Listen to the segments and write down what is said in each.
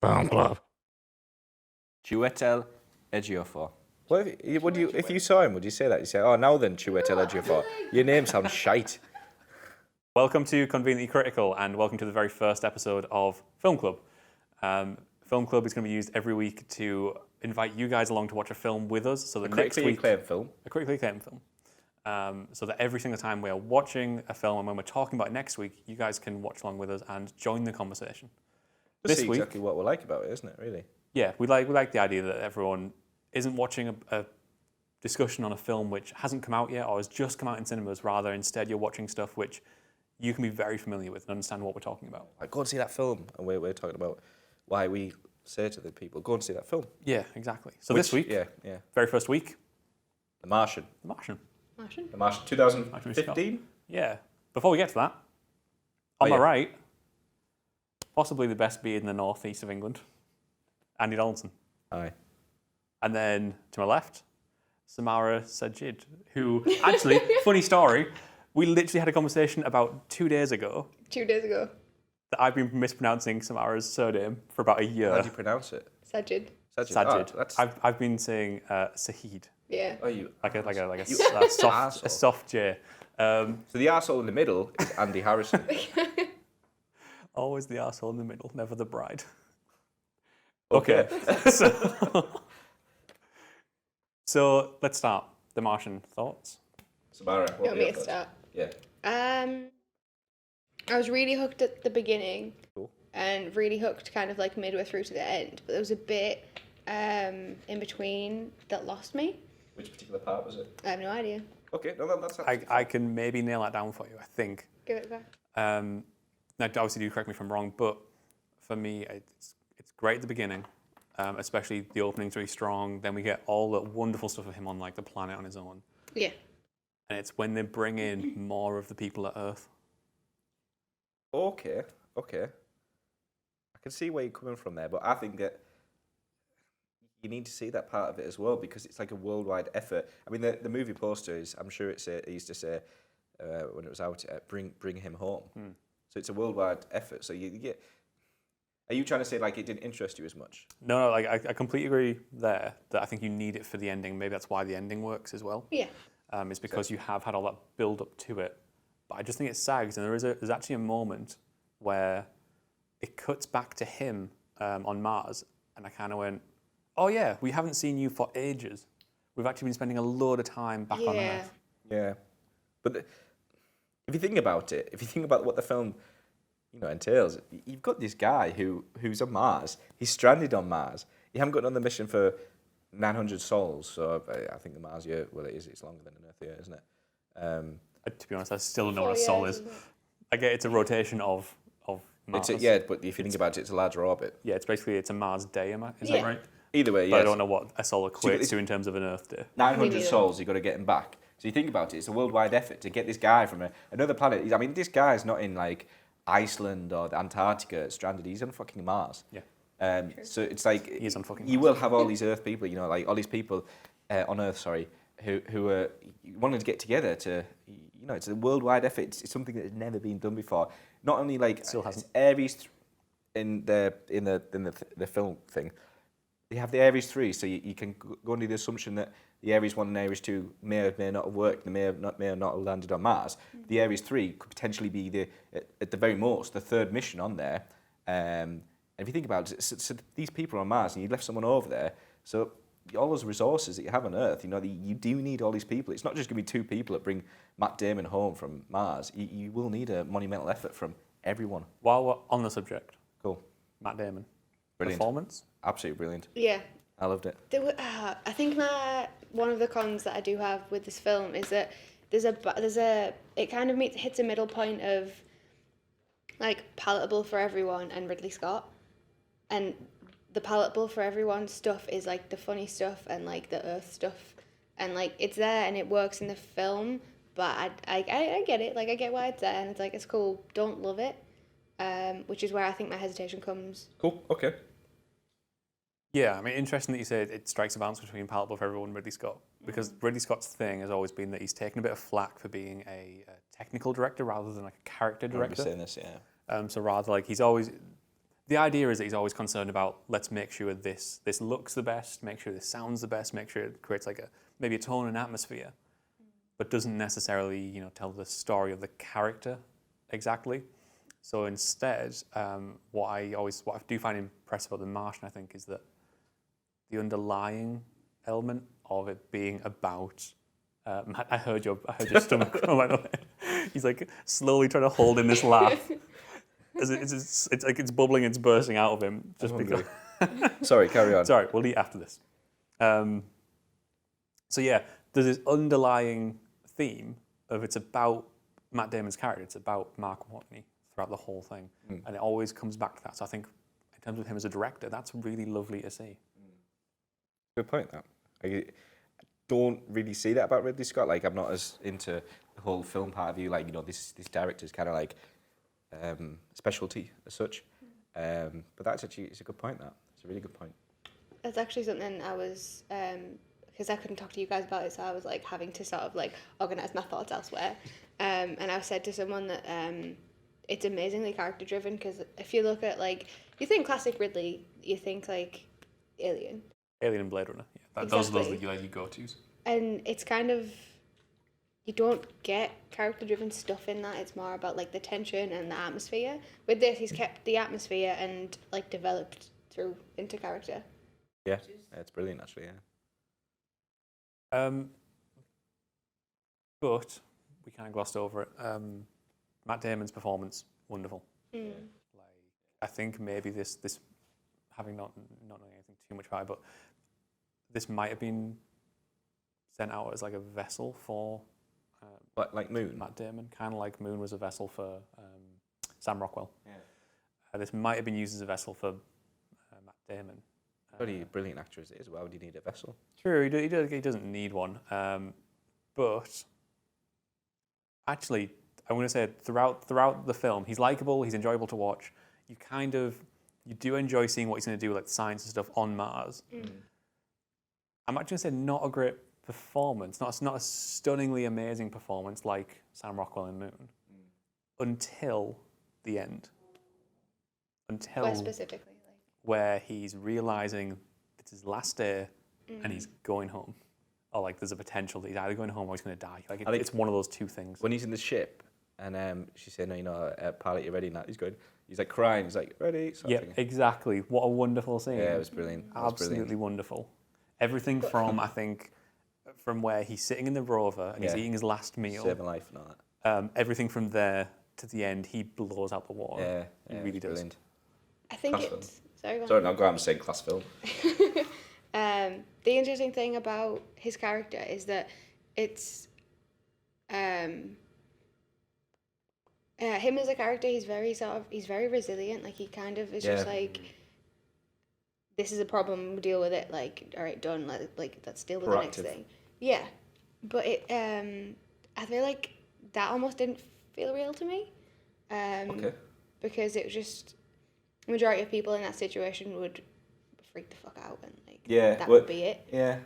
Film Club. Chiwetel Ejiofor. What if you saw him, would you say that? You say, "Oh, now then, Chiwetel Ejiofor, your name sounds shite." Welcome to Conveniently Critical, and welcome to the very first episode of Film Club. Film Club is going to be used every week to invite you guys along to watch a film with us. So the next week, acclaimed film. a critically acclaimed film. So that every single time we are watching a film and when we're talking about it next week, you guys can watch along with us and join the conversation. This week, exactly what we like about it, isn't it? Really. Yeah, we like the idea that everyone isn't watching a discussion on a film which hasn't come out yet or has just come out in cinemas. Rather, instead, you're watching stuff which you can be very familiar with and understand what we're talking about. Like, go and see that film, and we're talking about why we say to the people, go and see that film. Yeah, exactly. So this week, very first week, The Martian. The Martian. The Martian, 2015. Yeah. Before we get to that, on my right, possibly the best beard in the northeast of England, Andy Donaldson. Aye. And then to my left, Samara Sajid, who actually, funny story, we literally had a conversation about 2 days ago 2 days ago. that I've been mispronouncing Samara's surname for about a year. How do you pronounce it? Sajid. Sajid. Oh, that's... I've been saying Sahid, Yeah. Oh, you... like a You soft a soft J. So the arsehole in the middle is Andy Harrison. Always the arsehole in the middle, never the bride. Okay. So let's start. The Martian, thoughts? Samara, You want me to start? Yeah. I was really hooked at the beginning. Cool. And really hooked kind of like midway through to the end. But there was a bit in between that lost me. Which particular part was it? I have no idea. Okay, no, that's... I can maybe nail that down for you, I think. Give it back. Now, obviously, do correct me if I'm wrong, but for me, it's great at the beginning, especially the opening's really strong. Then we get all the wonderful stuff of him on like the planet on his own. Yeah. And it's when they bring in more of the people at Earth. Okay. I can see where you're coming from there, but I think that you need to see that part of it as well because it's like a worldwide effort. I mean, the movie poster is, I'm sure it used to say when it was out, bring him home. So it's a worldwide effort. So you get... Are you trying to say like it didn't interest you as much? No, like I completely agree there that I think you need it for the ending. Maybe that's why the ending works as well. Yeah. It's because you have had all that build up to it. But I just think it sags, and there's actually a moment where it cuts back to him on Mars, and I kind of went, "Oh yeah, we haven't seen you for ages. We've actually been spending a load of time back on Earth." Yeah, but if you think about it, if you think about what the film, entails, you've got this guy who's on Mars. He's stranded on Mars. You haven't got another mission for 900 sols. So I think the Mars year, well, it's longer than an Earth year, isn't it? To be honest, I still don't know what a sol is. I get it's a rotation of Mars. But if you think about it, it's a larger orbit. Yeah, it's a Mars day, is that right? Either way, yes. But I don't know what a sol equates to in terms of an Earth day. 900 sols, you've got to get him back. So you think about it, it's a worldwide effort to get this guy from another planet. I mean, this guy's not in like Iceland or the Antarctica stranded. He's on fucking Mars. Yeah. So it's like He's on fucking you Mars. will have all these Earth people, like all these people on Earth, who are wanting to get together to, it's a worldwide effort. It's something that has never been done before. Not only like Still hasn't. Ares in the film thing, they have the Ares 3, so you can go under the assumption that the Ares 1 and Ares 2 may or may not have worked, and may or not have landed on Mars. The Ares 3 could potentially be at the very most the third mission on there. And if you think about it, so these people are on Mars, and you left someone over there, so all those resources that you have on Earth, you do need all these people. It's not just going to be two people that bring Matt Damon home from Mars. You will need a monumental effort from everyone. While we're on the subject, Cool. Matt Damon. Brilliant. Performance? Absolutely brilliant. Yeah. I loved it. I think one of the cons that I do have with this film is that it kind of hits a middle point of like palatable for everyone and Ridley Scott, and the palatable for everyone stuff is like the funny stuff and like the Earth stuff, and like it's there and it works in the film, but I get it, like I get why it's there and it's like it's cool. Don't love it, which is where I think my hesitation comes. Cool. Okay. Yeah, I mean, interesting that you say it strikes a balance between palatable for everyone and Ridley Scott, because Ridley Scott's thing has always been that he's taken a bit of flack for being a technical director rather than like a character I remember director. saying this, yeah. So rather like he's always the idea is that he's always concerned about, let's make sure this looks the best, make sure this sounds the best, make sure it creates like maybe a tone and atmosphere, but doesn't necessarily tell the story of the character exactly. So instead, what I do find impressive about The Martian, I think, is that the underlying element of it being about. Matt, I heard your stomach grow, by the way. He's like slowly trying to hold in this laugh. It's like it's bubbling, it's bursting out of him just because. Sorry, carry on. Sorry, we'll eat after this. So yeah, there's this underlying theme of it's about Matt Damon's character. It's about Mark Watney throughout the whole thing, and it always comes back to that. So I think, in terms of him as a director, that's really lovely to see. Good point. That I don't really see that about Ridley Scott. Like, I'm not as into the whole film part of view. Like, this director's kind of like specialty as such. But that's actually, it's a good point. It's a really good point. That's actually something I was, because I couldn't talk to you guys about it, so I was like having to sort of like organise my thoughts elsewhere. And I've said to someone that it's amazingly character driven, because if you look at like, you think classic Ridley, you think like Alien. Alien and Blade Runner, yeah. Exactly. Those are your go-tos. And it's kind of, you don't get character driven stuff in that. It's more about like the tension and the atmosphere. With this, he's kept the atmosphere and like developed through into character. Yeah, it's brilliant actually. But we kind of glossed over it. Matt Damon's performance, wonderful. Like, I think maybe this having not knowing anything too much about it, but this might have been sent out as like a vessel for Like Moon. Matt Damon, kind of like Moon was a vessel for Sam Rockwell. Yeah. This might have been used as a vessel for Matt Damon. Bloody brilliant actor as it is. Why would he need a vessel? True, he doesn't need one. But actually, I'm going to say throughout the film, he's likable, he's enjoyable to watch. You do enjoy seeing what he's going to do with like science and stuff on Mars. I'm actually going to say not a great performance, not a stunningly amazing performance like Sam Rockwell in Moon, until the end. Until Where specifically? where he's realizing it's his last day and he's going home. Or like there's a potential that he's either going home or he's going to die. Like it's one of those two things. When he's in the ship and she's saying, pilot, you ready now? He's like crying. He's like, ready? Yeah, exactly. What a wonderful scene. Yeah, it was brilliant. Absolutely wonderful. Everything from, I think, from where he's sitting in the rover and he's eating his last meal. Saving life and all that. Everything from there to the end, he blows out the water. Yeah, he really does. Brilliant. I think Class it's... Sorry, Sorry, no, go on and say class film. The interesting thing about his character is that it's... him as a character, he's very resilient. Like, he kind of is just like... This is a problem, we'll deal with it, like, all right, done, let's deal with the next thing. Yeah, but I feel like that almost didn't feel real to me. Okay. Because it was just, the majority of people in that situation would freak the fuck out and, like, that would be it. Yeah.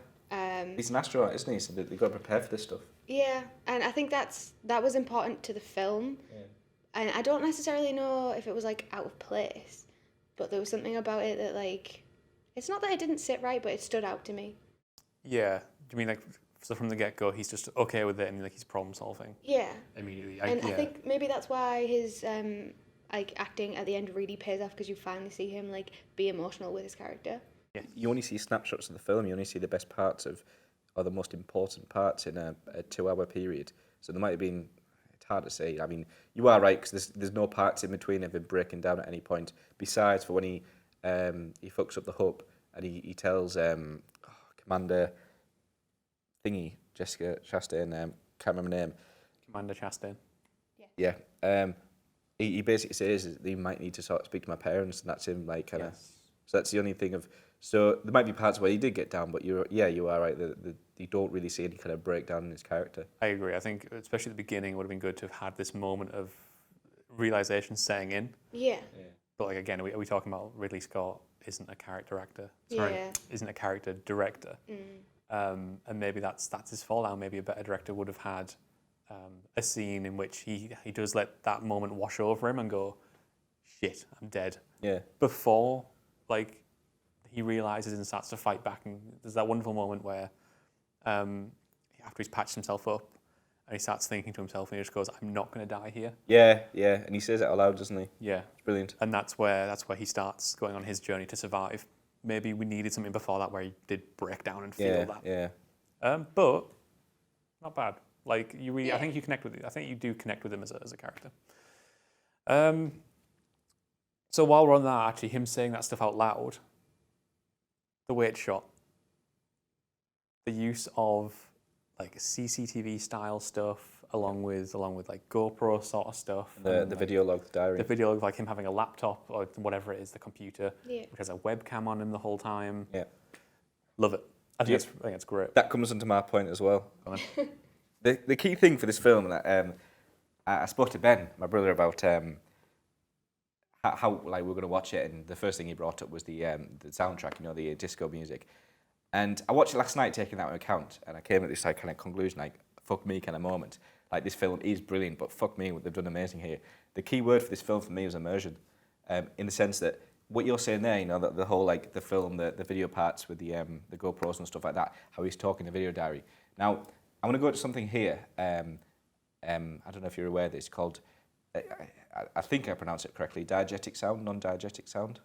He's an astronaut, isn't he? So they've got to prepare for this stuff. Yeah, and I think that was important to the film. Yeah. And I don't necessarily know if it was, like, out of place, but there was something about it that, like, it's not that it didn't sit right, but it stood out to me. Yeah. Do you mean like, so from the get-go, he's just okay with it and like he's problem-solving? Yeah. Immediately. I think maybe that's why his like acting at the end really pays off, because you finally see him like be emotional with his character. Yeah. You only see snapshots of the film. You only see the best parts or the most important parts in a 2-hour period. So there might have been. It's hard to say. I mean, you are right, because there's no parts in between of him breaking down at any point. Besides, for when he fucks up the hub and he tells Commander Thingy, Jessica Chastain, can't remember her name. Commander Chastain. Yeah. He basically says that he might need to sort of speak to my parents, and that's him like kind of. Yes. So that's the only thing of. So there might be parts where he did get down, but you are right. You don't really see any kind of breakdown in his character. I agree. I think especially at the beginning, it would have been good to have had this moment of realization setting in. Yeah. But like again, are we talking about Ridley Scott isn't a character actor? Sorry, isn't a character director. And maybe that's his fall down. Maybe a better director would have had a scene in which he does let that moment wash over him and go, shit, I'm dead. Yeah. Before, like, he realizes and starts to fight back, and there's that wonderful moment where, after he's patched himself up, and he starts thinking to himself, and he just goes, "I'm not going to die here." Yeah, yeah, and he says it out loud, doesn't he? Yeah, It's brilliant. and that's where he starts going on his journey to survive. Maybe we needed something before that where he did break down and feel that. Yeah. But not bad. Like I think you connect with it. I think you do connect with him as a character. So while we're on that, actually, him saying that stuff out loud, the way it's shot, the use of like CCTV style stuff, along with like GoPro sort of stuff, The video log, the diary. the video of like him having a laptop or whatever it is, the computer, Yeah. which has a webcam on him the whole time. Yeah. Love it. I think it's great. That comes into my point as well. The key thing for this film that I spoke to Ben, my brother, about how like we were going to watch it, and the first thing he brought up was the soundtrack, the disco music. And I watched it last night, taking that into account, and I came at this like kind of conclusion, like fuck me kind of moment. Like this film is brilliant, but fuck me, they've done amazing here. The key word for this film for me was immersion, in the sense that what you're saying there, that the whole like the film, the video parts with the GoPros and stuff like that, how he's talking the video diary. Now I'm going to go to something here. I don't know if you're aware of this, called, I think I pronounce it correctly, diegetic sound, non-diegetic sound.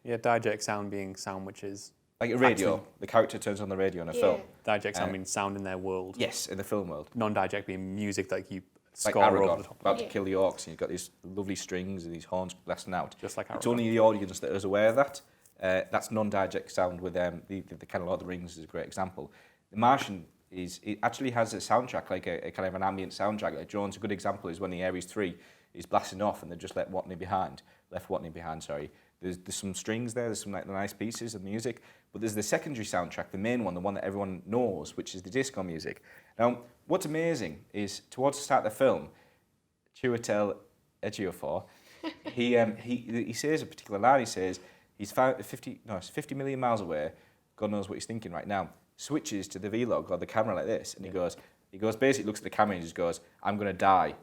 Yeah, diegetic sound being sound which is like a radio. actually, the character turns on the radio in a film. diegetic sound means sound in their world. Yes, in the film world. Non-diegetic being music that you Like score over Aragon, the top. about to kill the orcs, and you've got these lovely strings and these horns blasting out. Just like It's Aragon. only the audience that is aware of that. That's non-diegetic sound with the kind of Lord of the Rings is a great example. The Martian it actually has a soundtrack, like a kind of an ambient soundtrack. Like Drone's a good example is when the Ares 3 is blasting off and they just left Watney behind. There's some strings there, there's some like nice pieces of music, but there's the secondary soundtrack, the main one, the one that everyone knows, which is the disco music. Now, what's amazing is towards the start of the film, Chiwetel Ejiofor, he says a particular line. He says he's 50 million miles away. God knows what he's thinking right now. Switches to the vlog or the camera like this, and he goes basically looks at the camera and just goes, "I'm gonna die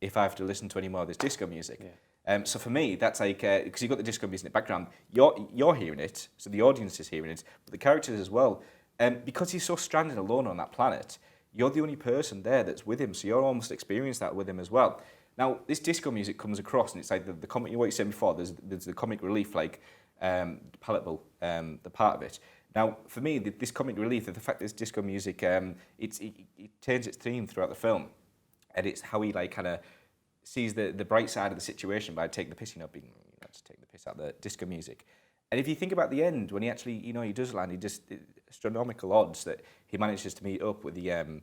if I have to listen to any more of this disco music." Yeah. So for me, that's like because you've got the disco music in the background, you're hearing it, so the audience is hearing it, but the characters as well. Because he's so stranded alone on that planet, you're the only person there that's with him, so you're almost experiencing that with him as well. Now, this disco music comes across, and it's like the comic. What you said before, there's the comic relief, like palatable, the part of it. Now, for me, this comic relief, the fact that this disco music, it turns its theme throughout the film, and it's how he like kind of sees the bright side of the situation by taking the piss, being just taking the piss out of the disco music. And if you think about the end, when he actually, he does land, he just astronomical odds that he manages to meet up with the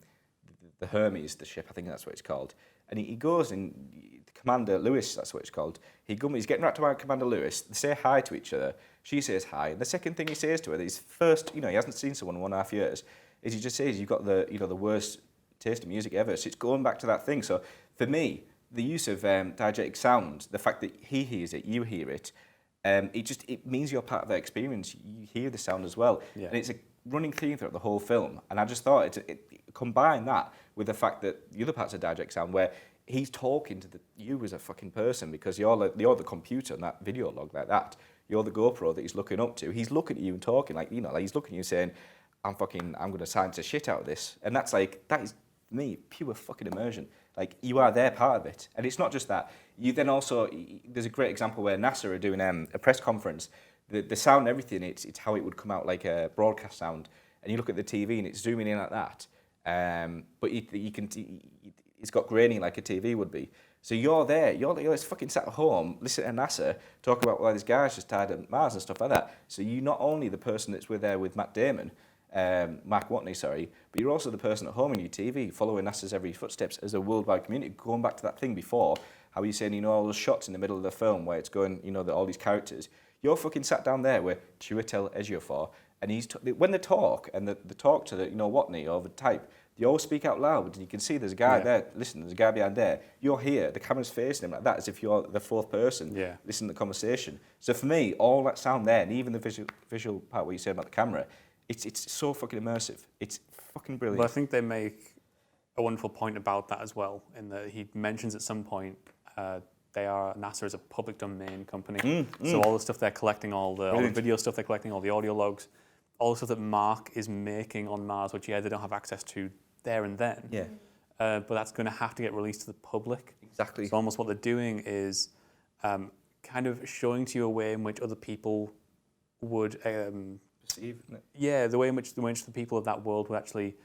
Hermes, the ship, I think that's what it's called. And he goes and Commander Lewis, that's what it's called. He's getting right to Commander Lewis. They say hi to each other. She says hi. And the second thing he says to her, his first, he hasn't seen someone in 1.5 years, is he just says, "You've got the worst taste of music ever." So it's going back to that thing. So for me, the use of diegetic sound, the fact that he hears it, you hear it, it means you're part of that experience. You hear the sound as well. Yeah. And it's a running theme throughout the whole film. And I just thought combine that with the fact that the other parts of diegetic sound where he's talking to you as a fucking person, because you're the computer in that video log like that. You're the GoPro that he's looking up to. He's looking at you and talking like he's looking at you saying, I'm going to science the shit out of this. And that is me, pure fucking immersion. Like, you are there, part of it. And it's not just that. You then also, there's a great example where NASA are doing a press conference. The sound and everything, it's how it would come out like a broadcast sound. And you look at the TV and it's zooming in like that. But it's got grainy like a TV would be. So you're there, you're just fucking sat at home, listening to NASA talk about why this guy's just died at Mars and stuff like that. So you're not only the person that's there with Matt Damon, Mark Watney, but you're also the person at home on your TV following NASA's every footsteps as a worldwide community. Going back to that thing before, how you're saying, all those shots in the middle of the film where it's going, all these characters. You're fucking sat down there with Chiwetel Ejiofor, and when they talk, and they talk to Watney or the type, they all speak out loud, and you can see there's a guy there, listen, there's a guy behind there. You're here, the camera's facing him like that, as if you're the fourth person listening to the conversation. So for me, all that sound there, and even the visual part where you say about the camera, it's so fucking immersive. It's fucking brilliant. But I think they make a wonderful point about that as well, in that he mentions at some point NASA is a public domain company. So all the stuff they're collecting, all the video stuff they're collecting, all the audio logs, all the stuff that Mark is making on Mars, which they don't have access to there and then. Yeah. But that's going to have to get released to the public. Exactly. So almost what they're doing is kind of showing to you a way in which other people would Perceive, isn't it? yeah, the way in which the people of that world would actually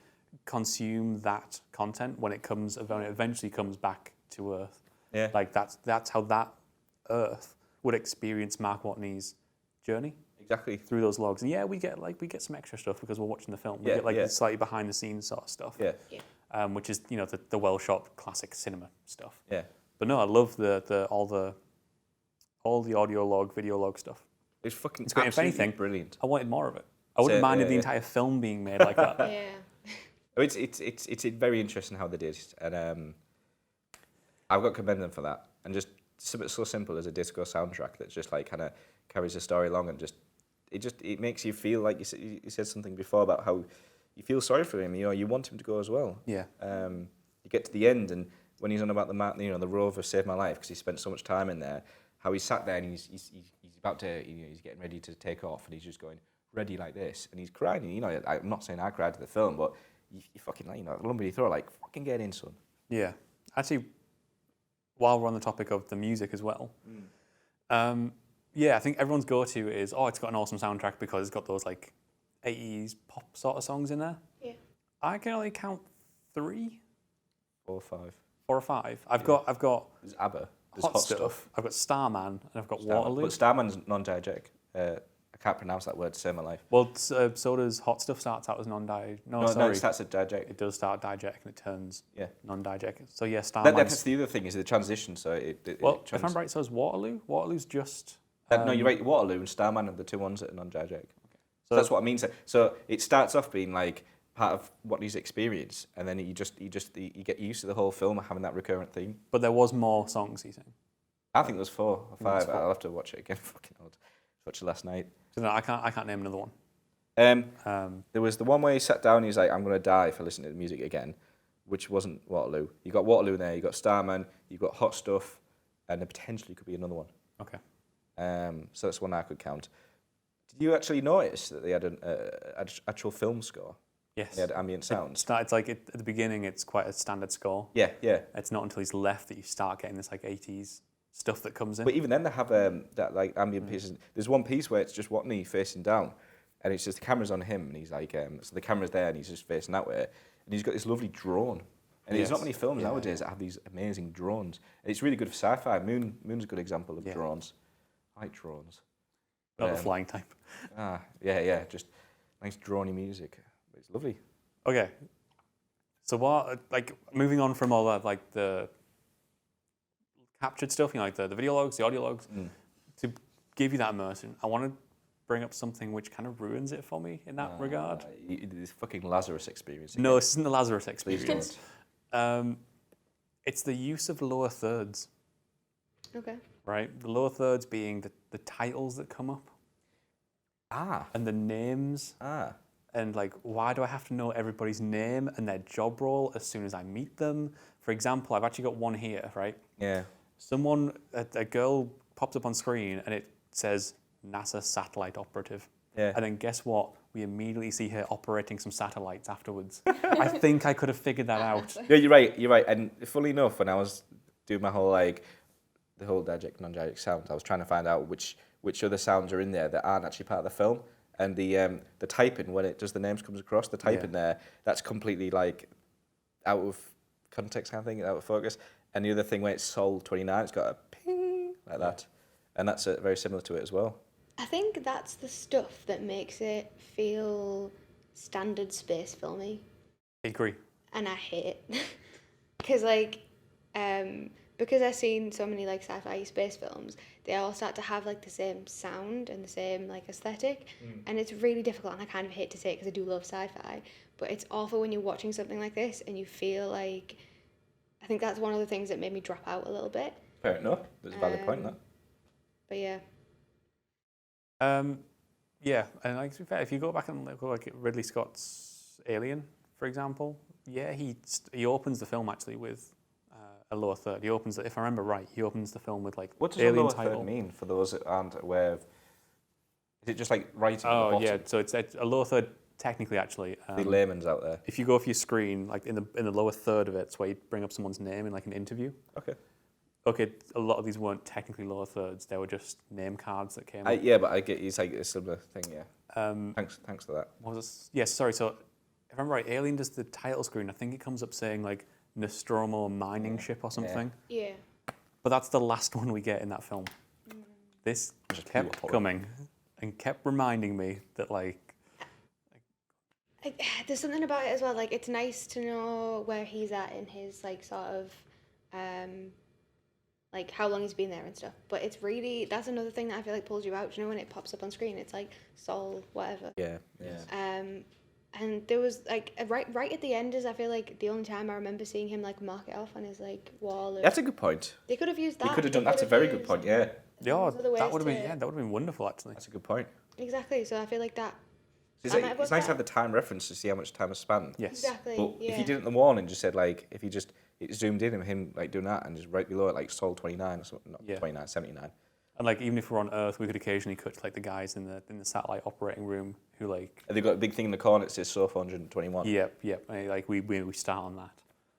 consume that content when it eventually comes back to Earth. Yeah. Like that's how that Earth would experience Mark Watney's journey Exactly. through those logs. And yeah, we get some extra stuff because we're watching the film. We Yeah, get like yeah. the slightly behind the scenes sort of stuff. Yeah. Which is the well shot classic cinema stuff. Yeah. But no, I love all the audio log, video log stuff. It's fucking It's great. If absolutely anything, brilliant. I wanted more of it. I wouldn't have minded the entire film being made like that. Yeah. It's very interesting how they did, and I've got to commend them for that. And just something so simple as a disco soundtrack that just like kind of carries the story along, and it makes you feel like you said something before about how you feel sorry for him. You want him to go as well. Yeah. You get to the end, and when he's on about the rover saved my life because he spent so much time in there. How he sat there and he's about to, he's getting ready to take off, and he's just going ready like this, and he's crying. And, I'm not saying I cried to the film, but you fucking lumber your throat, like fucking get in, son. Yeah. Actually, while we're on the topic of the music as well, yeah, I think everyone's go-to is, it's got an awesome soundtrack because it's got those like 80s pop sort of songs in there. Yeah. I can only count 3, 4 or 5. 4 or 5. I've got There's ABBA. There's Hot Stuff. I've got Starman, and I've got Waterloo. But Starman's non-diegetic. I can't pronounce that word to save my life. Well, so does Hot Stuff. Starts out as non-diegetic. No, it starts at diegetic. It does start diegetic and it turns non-diegetic. So yeah, That, Starman. that's the other thing is the transition. So if I'm right, so is Waterloo. Waterloo's just. No, you're right. Waterloo and Starman are the two ones that are non-diegetic. So that's what I mean. So it starts off being like part of what he's experienced, and then you get used to the whole film having that recurrent theme. But there was more songs, he's saying. I think there's 4 or 5. 4. I'll have to watch it again. Fucking old. Watched it last night. So no, I can't name another one. There was the one where he sat down and he's like, I'm going to die if I listen to the music again, which wasn't Waterloo. You got Waterloo there, you got Starman, you got Hot Stuff, and there potentially could be another one. Okay. So that's one I could count. Did you actually notice that they had an actual film score? Yes. They had ambient sounds. It's like at the beginning, it's quite a standard score. Yeah. It's not until he's left that you start getting this like 80s stuff that comes in. But even then, they have that like ambient pieces. There's one piece where it's just Watney facing down, and it's just the camera's on him, and he's like, so the camera's there, and he's just facing that way, and he's got this lovely drone. And there's not many films nowadays that have these amazing drones. And it's really good for sci-fi. Moon's a good example of drones. I like drones. Not the flying type. Yeah. Just nice droney music. It's lovely. Okay. So what, like, moving on from all that, like the captured stuff, like the video logs, the audio logs, to give you that immersion, I want to bring up something which kind of ruins it for me in that regard. This fucking Lazarus experience. No, this isn't the Lazarus Please experience. It's the use of lower thirds. Okay. Right? The lower thirds being the titles that come up. And the names. And like, why do I have to know everybody's name and their job role as soon as I meet them? For example, I've actually got one here, right? Yeah. A girl pops up on screen and it says NASA satellite operative. Yeah. And then guess what? We immediately see her operating some satellites afterwards. I think I could have figured that out. Yeah, you're right. And fully enough, when I was doing my whole the whole diegetic, non-diegetic sounds, I was trying to find out which other sounds are in there that aren't actually part of the film. And the typing, when it does the names comes across, the typing there, that's completely like out of context kind of thing, out of focus. And the other thing, when it's Sol 29, it's got a ping like that. And that's very similar to it as well. I think that's the stuff that makes it feel standard space filmy. I agree. And I hate it. Because because I've seen so many like sci-fi space films, they all start to have like the same sound and the same like aesthetic, and it's really difficult. And I kind of hate to say it because I do love sci-fi, but it's awful when you're watching something like this and you feel like. I think that's one of the things that made me drop out a little bit. Fair enough. There's a valid point in that. But yeah. Yeah, and like to be fair, if you go back and look at Ridley Scott's Alien, for example, he opens the film actually with a lower third. He opens, if I remember right, he opens the film with like What does alien a lower title. third mean for those that aren't aware of? Is it just like writing at the Oh bottom? yeah, so it's a lower third technically actually. The layman's out there. If you go off your screen, like in the lower third of it, it's where you bring up someone's name in like an interview. Okay. Okay, a lot of these weren't technically lower thirds; they were just name cards that came up. Yeah, but I get it's like a similar thing. Yeah. Thanks for that. What was this? Yes, sorry. So if I remember right, Alien does the title screen. I think it comes up saying like Nostromo mining ship or something. Yeah. But that's the last one we get in that film. This Just kept pure horror. coming and kept reminding me that like There's something about it as well. Like, it's nice to know where he's at in his like sort of, like how long he's been there and stuff. But it's really, that's another thing that I feel like pulls you out. You know, when it pops up on screen, it's like Sol, whatever. Yeah. And there was like right at the end is I feel like the only time I remember seeing him like mark it off on his like wall. Of, That's a good point. they could have used that. You could have They done. That's a could very have good used point. Yeah. yeah, other ways that would have been to- that would have been wonderful actually. That's a good point. Exactly. So I feel like that. It's, I like, might have it's got nice to that. have the time reference to see how much time has spanned. Yes. Exactly. But yeah. if you did it in the warning, just said like, if you just it zoomed in on him like doing that and just right below it like Sol 29 or something, not Yeah. 29, 79. And like even if we're on Earth, we could occasionally cut to like the guys in the satellite operating room who like. And they've got a big thing in the corner that says SO 421. Yep. Like we start on that.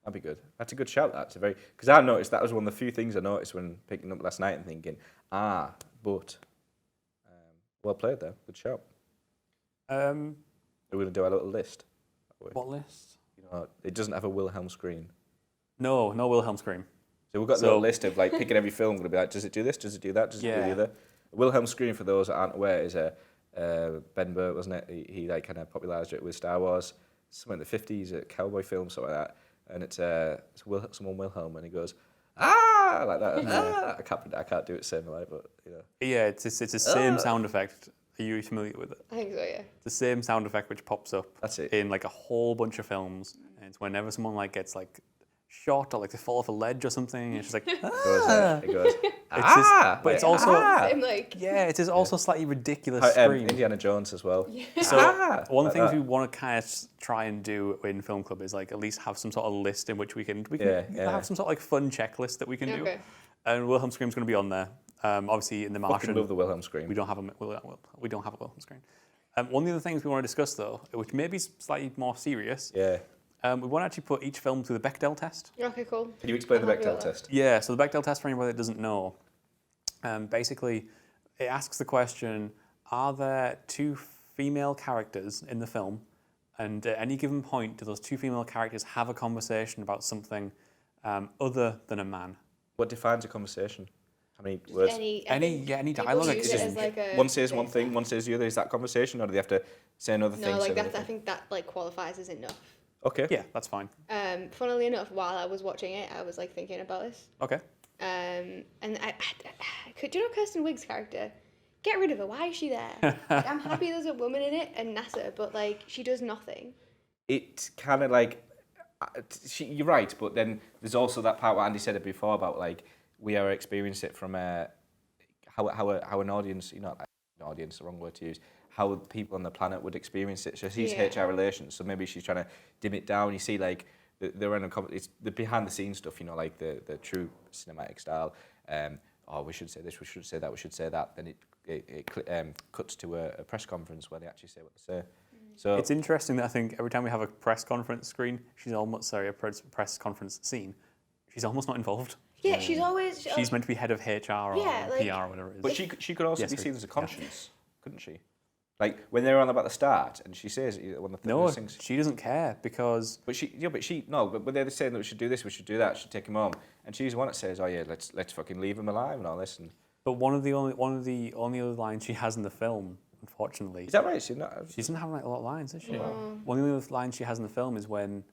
That'd be good. That's a good shout. That's a very because I noticed that was one of the few things I noticed when picking up last night and thinking, but well played there. Good shout. We're going to do our little list. What list? You know, it doesn't have a Wilhelm screen. No Wilhelm scream. So we've got a So- little list of like picking every film. Going to be like, does it do this? Does it do that? Does it do Yeah. the other? Wilhelm screen, for those that aren't aware, is Ben Burtt, wasn't it? He like kind of popularised it with Star Wars, something in the 50s, a cowboy film, something like that. And it's someone Wilhelm, and he goes like that. I can't do it same way, but you know. Yeah, it's the same sound effect. Are you familiar with it? I think so. Yeah. The same sound effect which pops up That's it. in like a whole bunch of films, and it's whenever someone like gets like shot or like they fall off a ledge or something, and it's just like It goes. but it's also I'm like. yeah, it is also slightly ridiculous How, scream. Indiana Jones as well. So one of the like things that. we want to kind of try and do in Film Club is like at least have some sort of list in which we can Yeah. have some sort of like fun checklist that we can do. Okay. And Wilhelm Scream's going to be on there. Obviously in the Fucking Martian, love the Wilhelm scream. we don't have a Wilhelm screen. One of the other things we want to discuss though, which may be slightly more serious, Yeah. we want to actually put each film through the Bechdel test. Okay. Cool. Can you explain the I'll do Bechdel that. test? Yeah, so the Bechdel test, for anybody that doesn't know, basically it asks the question, are there two female characters in the film, and at any given point do those two female characters have a conversation about something other than a man? What defines a conversation? How many words? Any people dialogue use it as like a One says one bit thing, of- one says the other. Is that conversation, or do they have to say another thing? No, say like another that. I thing? think that like qualifies as enough. Okay. Yeah, that's fine. Funnily enough, while I was watching it, I was like thinking about this. Okay. And I could, do you know Kirsten Wiig's character? Get rid of her. Why is she there? Like, I'm happy there's a woman in it and NASA, but like she does nothing. It kind of like, you're right, but then there's also that part what Andy said it before about like we are experiencing it from how an audience, you know, an audience, the wrong word to use, how people on the planet would experience it. So she's Yeah. HR relations, so maybe she's trying to dim it down. You see, like they're in it's the behind the scenes stuff, you know, like the true cinematic style. Oh, we should say this, we should say that, we should say that. Then it cuts to a press conference where they actually say what they say. So It's interesting that I think every time we have a press conference screen, a press conference scene, she's almost not involved. Yeah, she's always. She's meant to be head of HR or Yeah, like- PR or whatever it is. But she could also Yes, be sorry. seen as a Yeah. conscience, couldn't she? Like when they were on about the start, and she says one of the No, things. she doesn't care because But when they're saying that we should do this, we should do that, should take him home, and she's the one that says, "Oh yeah, let's fucking leave him alive and all this." And but one of the only other lines she has in the film, unfortunately, is that right? She's not. she doesn't have like a lot of lines, does she? No. One of the other lines she has in the film is when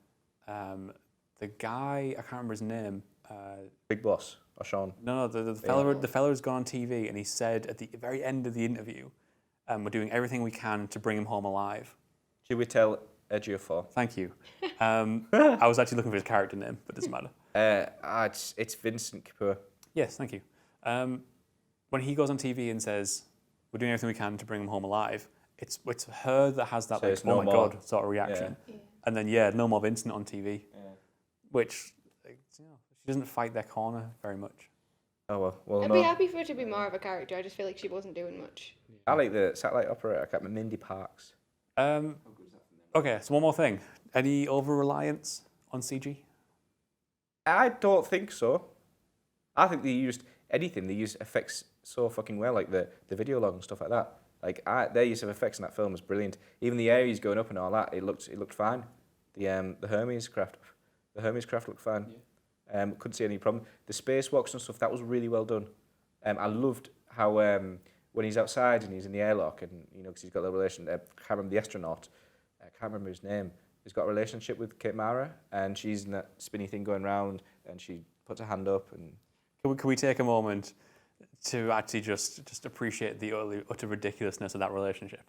the guy, I can't remember his name. Big Boss or Sean. No, the fella has gone on TV and he said at the very end of the interview, we're doing everything we can to bring him home alive. Should we tell Ejiofor? Thank you. I was actually looking for his character name, but it doesn't matter. It's Vincent Kapoor. Yes, thank you. When he goes on TV and says, we're doing everything we can to bring him home alive, it's her that has that Says like, oh no my more. God sort of reaction. Yeah. And then, no more Vincent on TV. Yeah. Which, like, She doesn't fight their corner very much. Oh well, I'd no. be happy for her to be more of a character. I just feel like she wasn't doing much. I like the satellite operator. I can't remember Mindy Parks. Okay, so one more thing. Any over-reliance on CG? I don't think so. I think they used anything. They used effects so fucking well, like the video log and stuff like that. Like their use of effects in that film was brilliant. Even the Ares going up and all that, it looked fine. The Hermes craft looked fine. Yeah. Couldn't see any problem. The spacewalks and stuff, that was really well done. I loved how when he's outside and he's in the airlock and because he's got the relation. I can't remember the astronaut. I can't remember his name. He's got a relationship with Kate Mara, and she's in that spinny thing going round, and she puts her hand up. And Can we take a moment to actually just appreciate the utter ridiculousness of that relationship?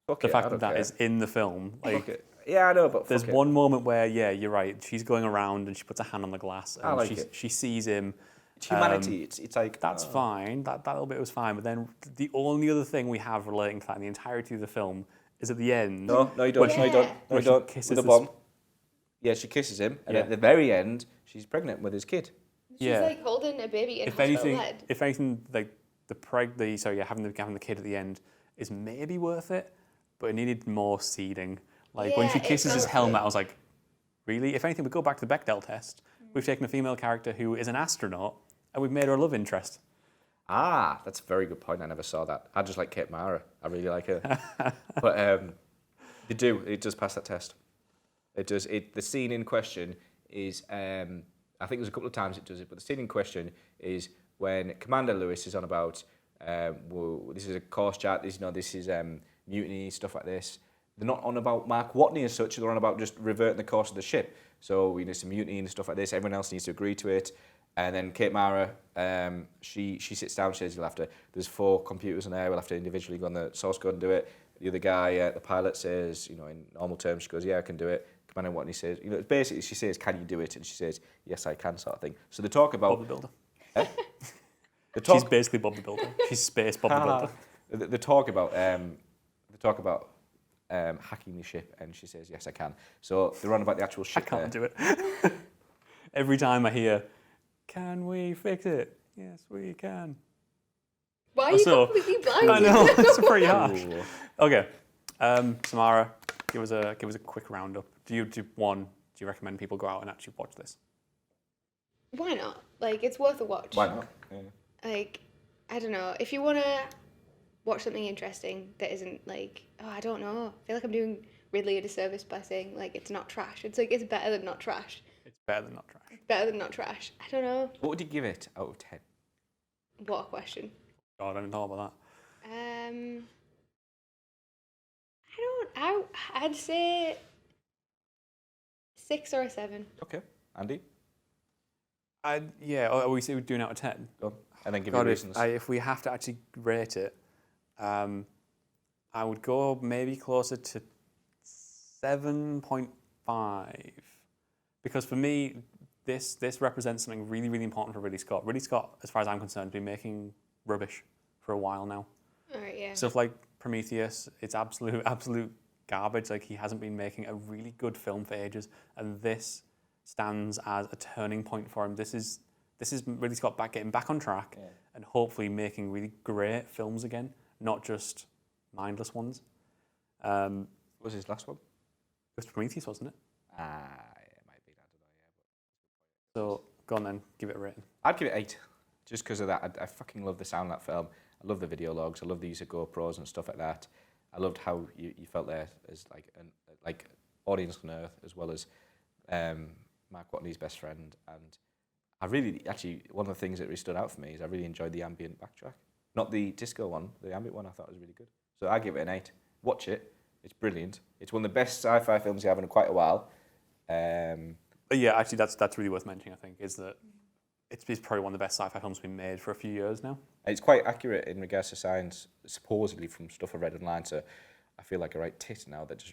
The fact that is in the film. Like, yeah, I know, but there's one moment where, you're right. She's going around and she puts her hand on the glass, and she sees him. It's humanity. It's like that's fine. That little bit was fine. But then the only other thing we have relating to that in the entirety of the film is at the end. No, you don't. No, you don't. No, you don't. Kisses with a bomb. Yeah, she kisses him, and at the very end, she's pregnant with his kid. She's like holding a baby in hospital bed. If anything, like having the kid at the end is maybe worth it, but it needed more seeding. Like when she kisses his helmet, I was like, really? If anything, we go back to the Bechdel test. We've taken a female character who is an astronaut, and we've made her a love interest. Ah, that's a very good point. I never saw that. I just like Kate Mara. I really like her. But it does pass that test. It does. The scene in question is, I think there's a couple of times it does it, but the scene in question is when Commander Lewis is on about, this is a course chart, this is mutiny, stuff like this. They're not on about Mark Watney as such, they're on about just reverting the course of the ship. So we need some mutiny and stuff like this, everyone else needs to agree to it. And then Kate Mara, she sits down, she says, there's 4 computers in there, we'll have to individually go on the source code and do it. The other guy, the pilot says, in normal terms, she goes, yeah, I can do it. Commander Watney says, basically she says, can you do it? And she says, yes, I can, sort of thing. So they talk about... Bob the Builder. She's basically Bob the Builder. She's space Bob the Builder. They talk about hacking the ship, and she says, yes, I can. So they're on about the actual ship. I can't do it. Every time I hear, can we fix it? Yes, we can. Why are you completely blind? I know, it's pretty harsh. Okay, Samara, give us a quick roundup. Do you recommend people go out and actually watch this? Why not? Like, it's worth a watch. Why not? Yeah. Like, I don't know. If you want to watch something interesting that isn't like, I don't know. I feel like I'm doing Ridley a disservice by saying, like, it's not trash. It's like, it's better than not trash. It's better than not trash. Better than not trash. I don't know. What would you give it out of 10? What a question. God, I don't even know about that. I'd say 6 or a 7. Okay. Andy? Are we doing out of 10? Go on. And then give your reasons. If we have to actually rate it, I would go maybe closer to 7.5. Because for me, this represents something really, really important for Ridley Scott. Ridley Scott, as far as I'm concerned, has been making rubbish for a while now. All right, yeah. Stuff like Prometheus, it's absolute garbage. Like, he hasn't been making a really good film for ages, and this stands as a turning point for him. This is Ridley Scott getting back on track, and hopefully making really great films again, not just mindless ones. What was his last one? It was Prometheus, wasn't it? It might be. I don't know. So go on then, give it a rating. I'd give it 8, just because of that. I fucking love the sound of that film. I love the video logs. I love the use of GoPros and stuff like that. I loved how you felt there as like audience on Earth, as well as Mark Watney's best friend. And I really, actually, one of the things that really stood out for me is I really enjoyed the ambient backtrack. Not the disco one, the ambient one I thought was really good. So I give it an 8. Watch it. It's brilliant. It's one of the best sci-fi films you have in quite a while. But yeah, actually, that's really worth mentioning, I think, is that it's probably one of the best sci-fi films we've made for a few years now. It's quite accurate in regards to science, supposedly from stuff I've read online, so I feel like a right tit now that just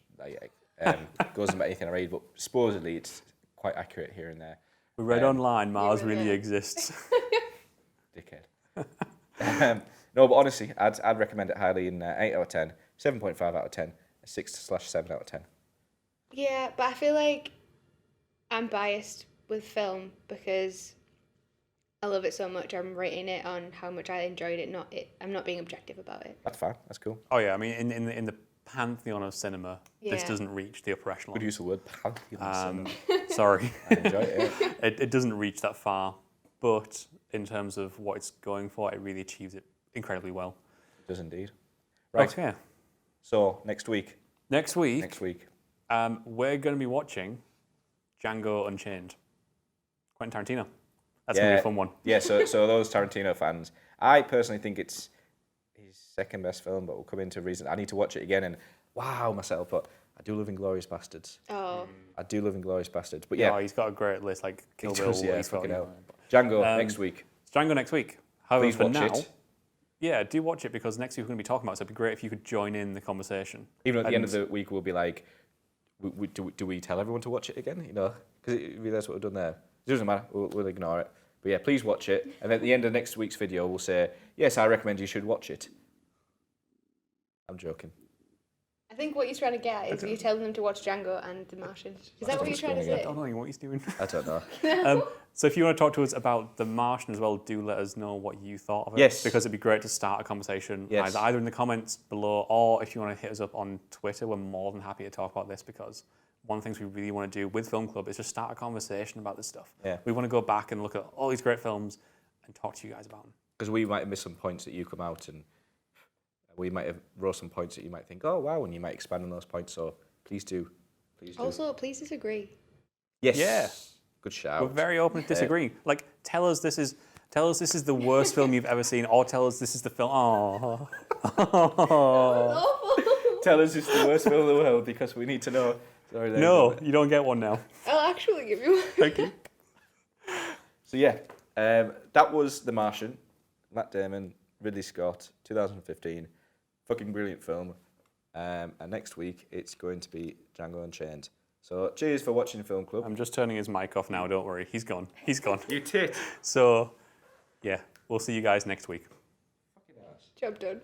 goes about anything I read, but supposedly it's quite accurate here and there. We read online, Mars really exists. Dickhead. No, but honestly, I'd recommend it highly in 8 out of 10, 7.5 out of 10, 6/7 out of 10. Yeah, but I feel like I'm biased with film because I love it so much. I'm rating it on how much I enjoyed it. I'm not being objective about it. That's fine. That's cool. Oh yeah, I mean, in the pantheon of cinema, this Yeah. doesn't reach the upper echelon. Good use of the word pantheon. Sorry, I enjoy it. Yeah. it doesn't reach that far, but in terms of what it's going for, it really achieves it incredibly well. It does indeed. Right. Okay. So next week. Next week, we're going to be watching Django Unchained. Quentin Tarantino. That's going to be a fun one. Yeah. So those Tarantino fans, I personally think it's his second best film, but we'll come into reason. I need to watch it again and wow myself, but I do love Inglourious Bastards. Oh. I do love Inglourious Bastards, but yeah. Oh, he's got a great list, like Kill Bill. Does, yeah, he's got, fucking you hell. know, Django next week. It's Django next week. However, Please for watch now, it. yeah, do watch it because next week we're going to be talking about it. So it'd be great if you could join in the conversation. Even at the end of the week, we'll be like, do we tell everyone to watch it again? You know, because that's what we've done there. It doesn't matter. We'll ignore it. But yeah, please watch it. And at the end of next week's video, we'll say, yes, I recommend you should watch it. I'm joking. I think what you're trying to get is you're telling them to watch Django and The Martian. Is that what you're trying to I say? don't know what he's doing. I don't know. So if you want to talk to us about The Martian as well, do let us know what you thought of it. Yes. Because it'd be great to start a conversation Yes. either in the comments below or if you want to hit us up on Twitter, we're more than happy to talk about this because one of the things we really want to do with Film Club is just start a conversation about this stuff. Yeah. We want to go back and look at all these great films and talk to you guys about them. Because we might have missed some points that you come out and we might have wrote some points that you might think, oh, wow, and you might expand on those points. So please do. Please do. Also, please disagree. Yes. Yeah. Good shout. We're very open to disagreeing. Like, tell us this is the worst film you've ever seen, or tell us this is the film. Oh. Tell us it's the worst film in the world because we need to know. Sorry, No, you don't get one now. I'll actually give you one. Thank you. So yeah, that was The Martian, Matt Damon, Ridley Scott, 2015, fucking brilliant film. And next week it's going to be Django Unchained. So cheers for watching Film Club. I'm just turning his mic off now. Don't worry, he's gone. He's gone. You tit. So, yeah, we'll see you guys next week. Job done.